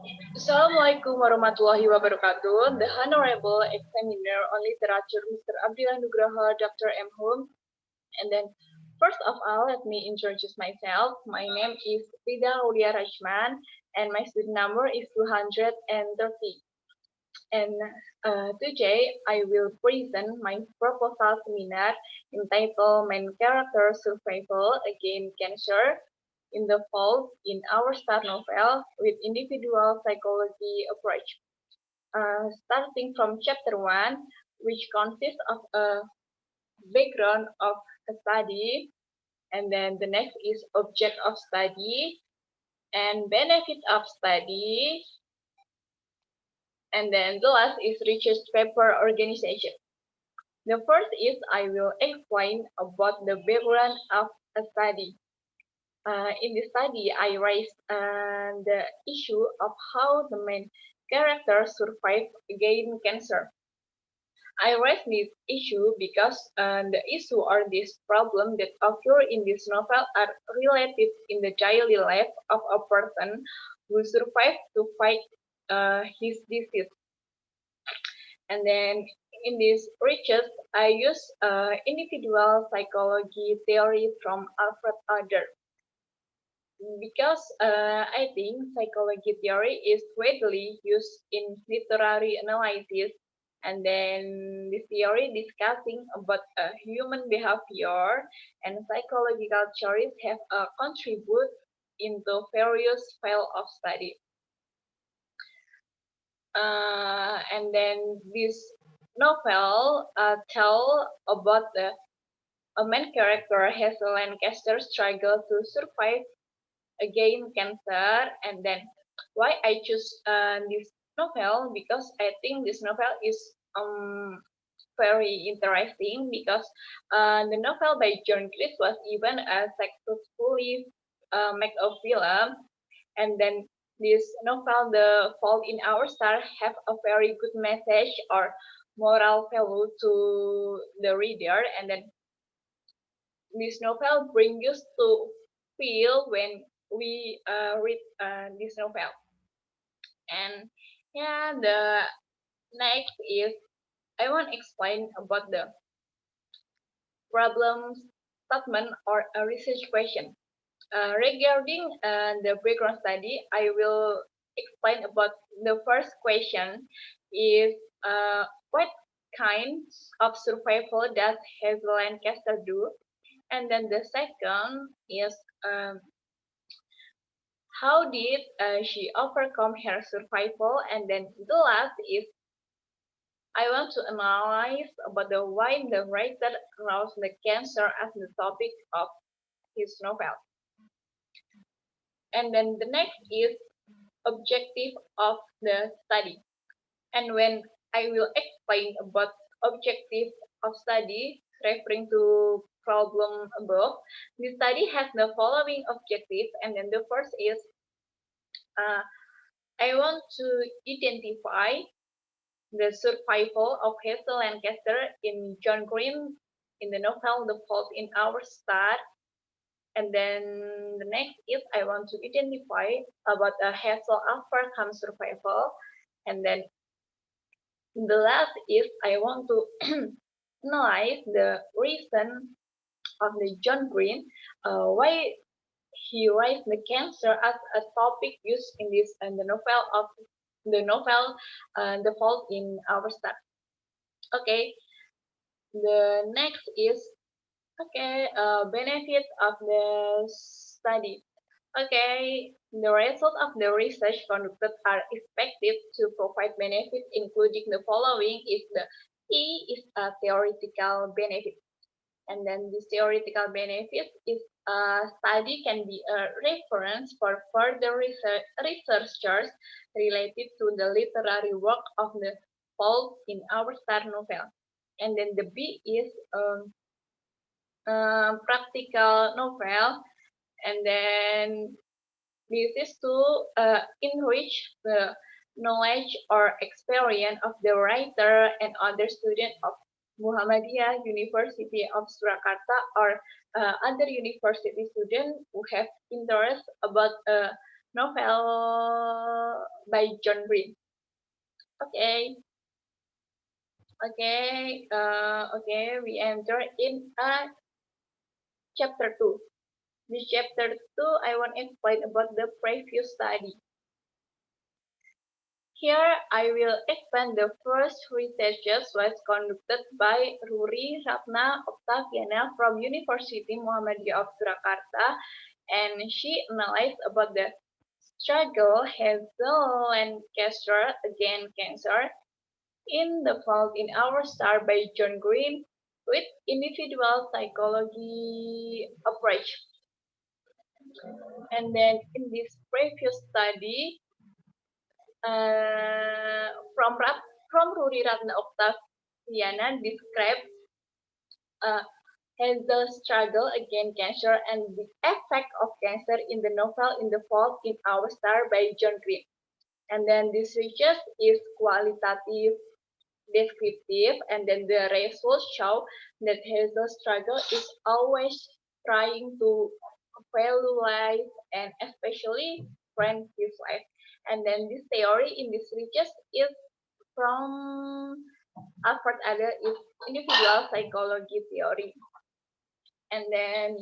Assalamualaikum warahmatullahi wabarakatuh. The Honorable Examiner on Literature, Mr. Abdillah Nugraha, Dr. M. Hum. And then, first of all, let me introduce myself. My name is Rida Aulia Rajman, and my student number is 230. And today, I will present my proposal seminar entitled Main Character Survival Against Cancer in the Fall in Our Star novel with individual psychology approach. Starting from chapter 1, which consists of a background of a study, and then the next is object of study and benefit of study, and then the last is research paper organization. The first is I will explain about the background of a study. In the study, I raised the issue of how the main character survived against cancer. I raised this issue because the issue or this problem that occur in this novel are related in the daily life of a person who survived to fight his disease. And then in this research, I use individual psychology theory from Alfred Adler because I think psychology theory is widely used in literary analysis, and then this theory discussing about human behavior and psychological theories have contribute into various field of study. And then this novel tell about the a main character Hazel Lancaster struggle to survive against cancer, and then why I choose this novel because I think this novel is very interesting because the novel by John Cleese was even successfully make a film, and then this novel The Fault in Our Star have a very good message or moral value to the reader, and then this novel brings us to feel when we read this novel. And yeah, the next is I want to explain about the problem statement or a research question. Regarding the background study, I will explain about the first question is what kind of survival does Hazel Lancaster do? And then the second is how did she overcome her survival? And then the last is I want to analyze about the why the writer chose the cancer as the topic of his novel. And then the next is objective of the study. And when I will explain about objective of study, referring to problem above, the study has the following objective, and then the first is uh, I want to identify the survival of Hazel Lancaster in John Green in the novel The Fault in Our Star. And then the next is I want to identify about Hazel overcome survival. And then the last is I want to analyze the reason of the John Green, why he raised the cancer as a topic used in this and the novel The Fault in Our Star. Okay, the next is okay benefit of the study. Okay, the result of the research conducted are expected to provide benefits, including the following: is the E is a theoretical benefit, and then this theoretical benefit is a study can be a reference for further researchers related to the literary work of the Fault in Our Star novel. And then the B is practical novel, and then this is to enrich the knowledge or experience of the writer and other students of Muhammadiyah University of Surakarta or other university students who have interest about novel by John Green. Okay, okay, we enter in chapter 2. This chapter 2, I want to explain about the previous study. Here, I will explain the first researches was conducted by Ruri Ratna Octaviana from University Muhammadiyah of Surakarta, and she analyzed about the struggle Hazel and Kester against cancer in The Fault in Our Star by John Green with individual psychology approach. And then in this previous study, from Ruri Ratna Octaviana described Hazel's struggle against cancer and the effect of cancer in the novel In the Fault in Our Star by John Green. And then this research is qualitative, descriptive, and then the results show that Hazel's struggle is always trying to value life and especially friend his life. And then this theory in this research is from Alfred Adler is individual psychology theory. And then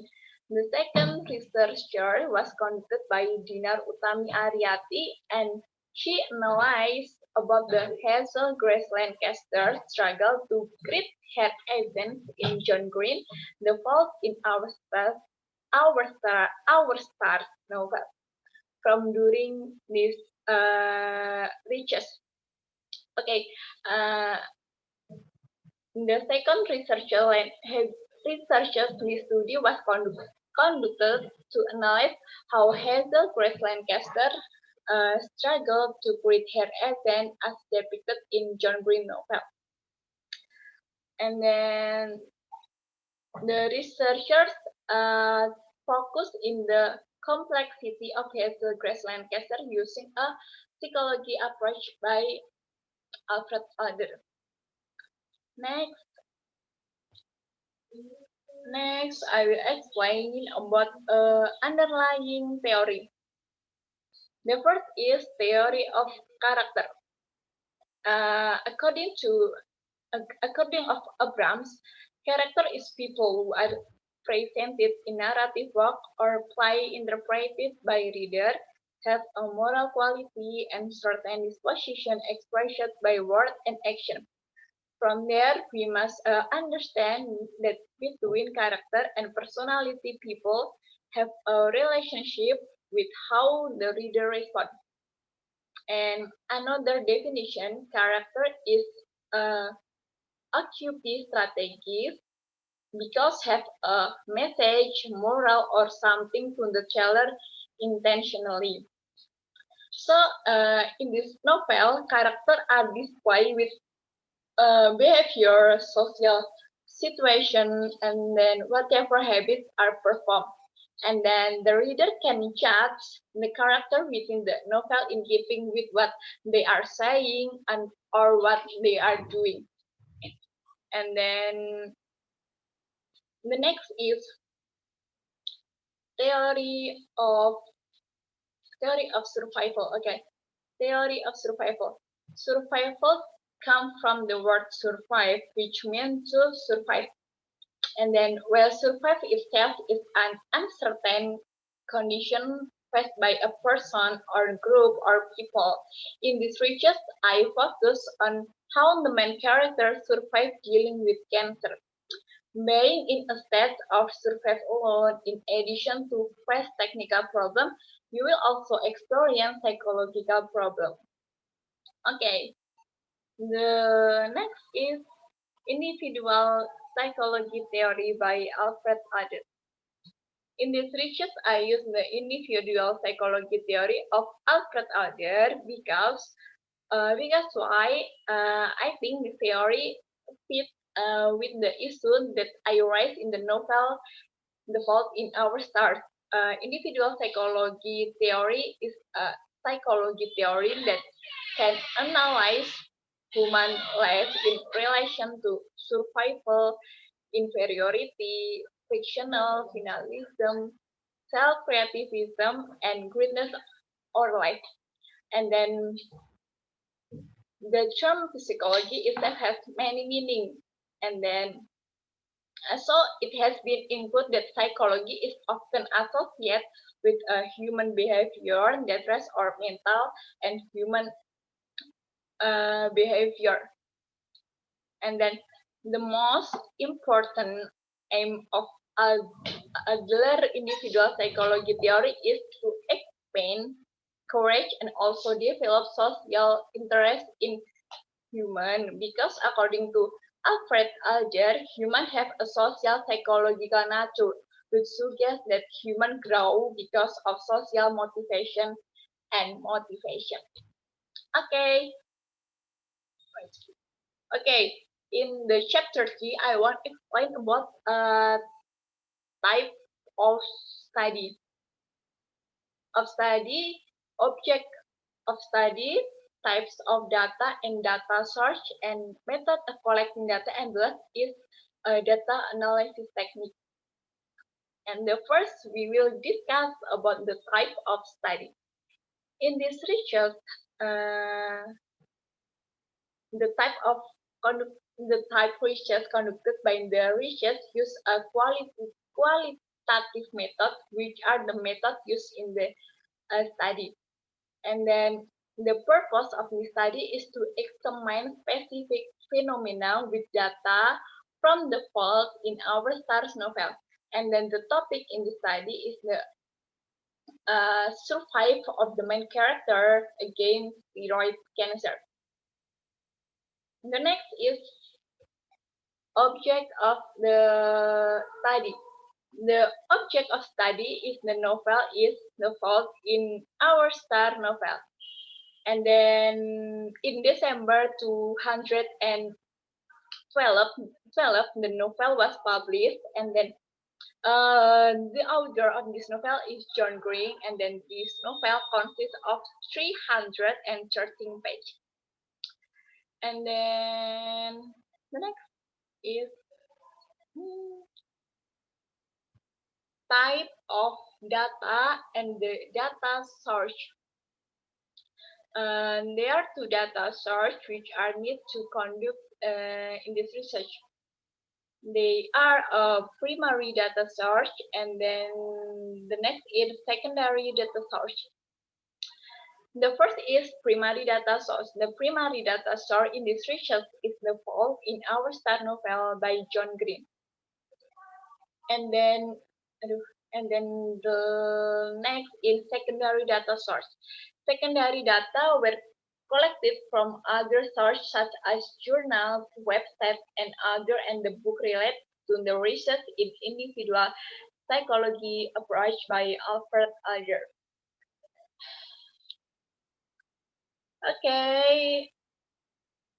the second researcher was conducted by Dinar Utami Ariati, and she analyzed about the Hazel Grace Lancaster struggle to greet her events in John Green, The Fault in Our Star novel from during this research. Okay, the second researcher's study was conducted to analyze how Hazel Grace Lancaster struggled to create her event as depicted in John Green novel. And then the researchers focused in the complexity of Hazel Grace Lancaster using a psychology approach by Alfred Adler. Next, I will explain about underlying theory. The first is theory of character. According of Abrams, character is people who are presented in narrative work or play interpreted by reader, have a moral quality and certain disposition expressed by word and action. From there, we must understand that between character and personality, people have a relationship with how the reader responds. And another definition, character is activity strategies because have a message, moral, or something to the teller intentionally. So in this novel, characters are displayed with behavior, social situation, and then whatever habits are performed. And then the reader can judge the character within the novel in keeping with what they are saying and or what they are doing. And then the next is theory of survival. Okay, theory of survival. Survival come from the word survive, which means to survive. And then, well, survive itself is an uncertain condition faced by a person or group or people. In this research, I focus on how the main character survived dealing with cancer. Being in a state of survival alone, in addition to face technical problem, you will also experience psychological problem. Okay, the next is individual psychology theory by Alfred Adler. In this research, I use the individual psychology theory of Alfred Adler because why I think the theory fits with the issue that I raise in the novel The Fault in Our Stars. Individual psychology theory is a psychology theory that can analyze human life in relation to survival, inferiority, fictional finalism, self-creativism, and greatness or life. And then the term psychology itself has many meanings. And then so it has been included that psychology is often associated with human behavior, that rest or mental and human behavior. And then the most important aim of Adler individual psychology theory is to explain, courage, and also develop social interest in human, because according to Alfred Adler, humans have a social psychological nature, which suggests that humans grow because of social motivation and motivation. Okay, okay. In the chapter 3, I want to explain about type of study. Object of study, types of data and data source, and method of collecting data, and last is a data analysis technique. And the first, we will discuss about the type of study. In this research, the type of the type research conducted by the research use a qualitative method, which are the method used in the study. And then the purpose of this study is to examine specific phenomena with data from the fault in our SARS novel. And then the topic in the study is the survival of the main character against thyroid cancer. The next is object of the study. The object of study is the novel is the fault in our star novel. And then in December 212, the novel was published, and then the author of this novel is John Green, and then this novel consists of 313 pages. And then the next is type of data and the data source. There are two data sources which are need to conduct in this research. They are a primary data source, and then the next is secondary data source. The first is primary data source. The primary data source in this research is the Fault in Our Star novel by John Green. And then the next is secondary data source. Secondary data were collected from other sources such as journals, websites, and other, and the book related to the research in individual psychology approach by Alfred Adler. Okay,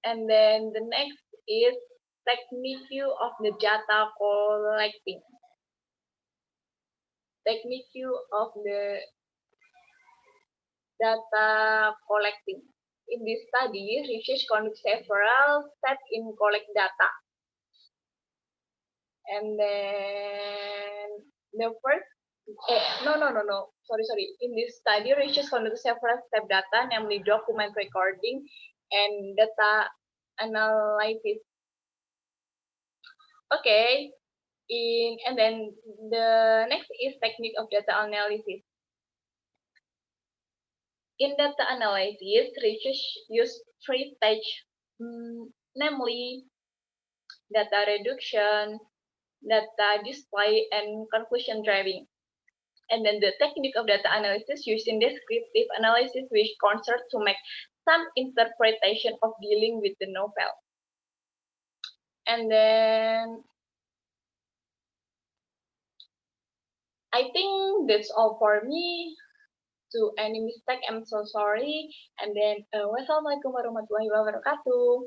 and then the next is technique of the data collecting. Technique of the data collecting. In this study, research conduct several steps in collect data. And then the first, sorry. In this study, research conduct several step data, namely document recording and data analysis. Okay, and then the next is technique of data analysis. In data analysis, research use three stages, namely data reduction, data display, and conclusion driving. And then the technique of data analysis using descriptive analysis, which concerns to make some interpretation of dealing with the novel. And then I think that's all for me. To any mistake, I'm so sorry. And then wassalamualaikum warahmatullahi wabarakatuh.